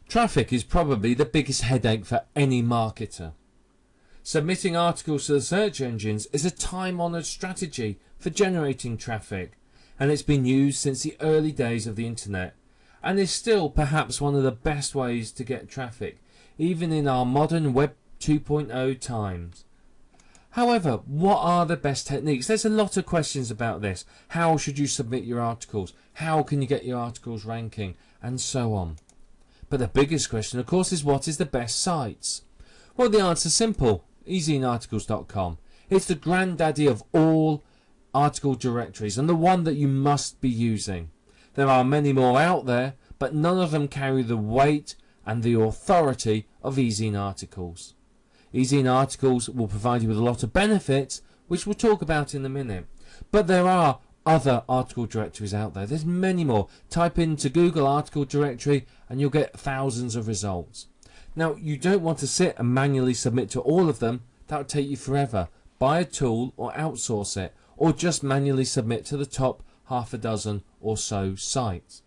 Traffic is probably the biggest headache for any marketer. Submitting articles to the search engines is a time-honoured strategy for generating traffic, and it's been used since the early days of the internet, and is still perhaps one of the best ways to get traffic, even in our modern Web 2.0 times. However, what are the best techniques? There's a lot of questions about this. How should you submit your articles? How can you get your articles ranking? And so on. But the biggest question, of course, is what is the best sites? Well, the answer's simple. easyinarticles.com. It's the granddaddy of all article directories and the one that you must be using. There are many more out there, but none of them carry the weight and the authority of Easy in Articles. Easy in Articles will provide you with a lot of benefits, which we'll talk about in a minute. But there are other article directories out there. There's many more. Type into Google article directory and you'll get thousands of results. Now, you don't want to sit and manually submit to all of them. That would take you forever. Buy a tool or outsource it, or just manually submit to the top half a dozen or so sites.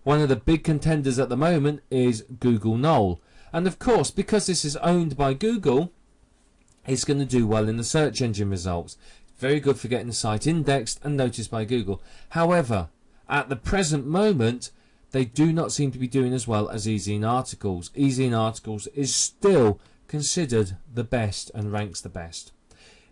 One of the big contenders at the moment is Google Knoll. And of course, because this is owned by Google, it's going to do well in the search engine results. Very good for getting the site indexed and noticed by Google. However, at the present moment, they do not seem to be doing as well as Easy in Articles. Easy in Articles is still considered the best and ranks the best.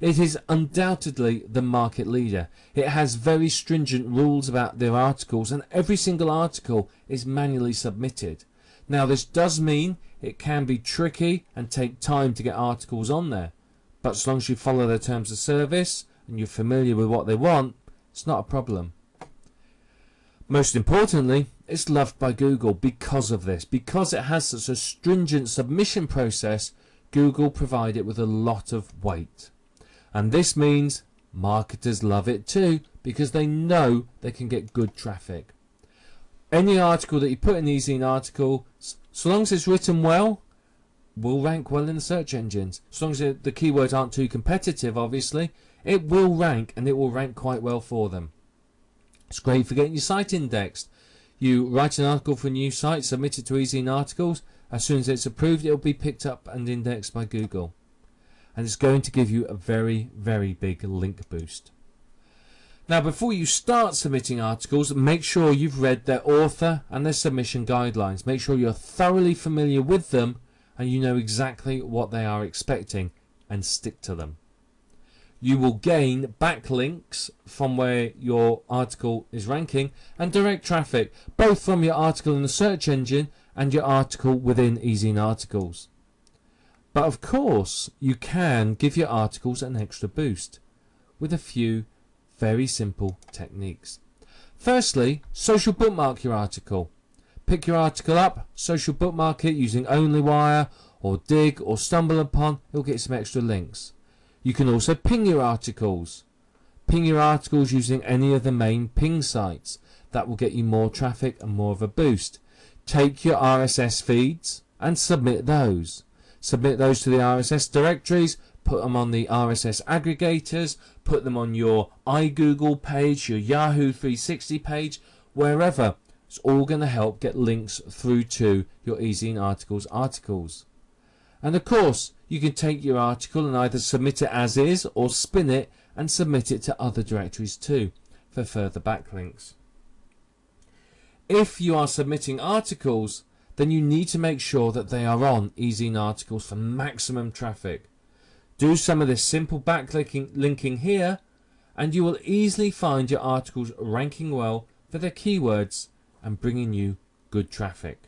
It is undoubtedly the market leader. It has very stringent rules about their articles, and every single article is manually submitted. Now, this does mean it can be tricky and take time to get articles on there, but as long as you follow their terms of service and you're familiar with what they want, it's not a problem. Most importantly, it's loved by Google because of this. Because it has such a stringent submission process, Google provide it with a lot of weight. And this means marketers love it too, because they know they can get good traffic. Any article that you put in Easy in Article, so long as it's written well, will rank well in the search engines. As long as the keywords aren't too competitive, obviously, it will rank, and it will rank quite well for them. It's great for getting your site indexed. You write an article for a new site, submit it to Easy in Articles. As soon as it's approved, it will be picked up and indexed by Google. And it's going to give you a very, very big link boost. Now, before you start submitting articles, make sure you've read their author and their submission guidelines. Make sure you're thoroughly familiar with them and you know exactly what they are expecting, and stick to them. You will gain backlinks from where your article is ranking and direct traffic, both from your article in the search engine and your article within Easy in Articles. But of course, you can give your articles an extra boost with a few very simple techniques. Firstly, social bookmark your article. Pick your article up, social bookmark it using OnlyWire or Dig or StumbleUpon. It'll get some extra links. You can also ping your articles. Ping your articles using any of the main ping sites. That will get you more traffic and more of a boost. Take your RSS feeds and submit those. Submit those to the RSS directories, put them on the RSS aggregators, put them on your iGoogle page, your Yahoo 360 page, wherever. It's all going to help get links through to your Easy in Articles articles. And of course, you can take your article and either submit it as is or spin it and submit it to other directories too for further backlinks. If you are submitting articles, then you need to make sure that they are on Easy in Articles for maximum traffic. Do some of this simple backlinking here, and you will easily find your articles ranking well for their keywords and bringing you good traffic.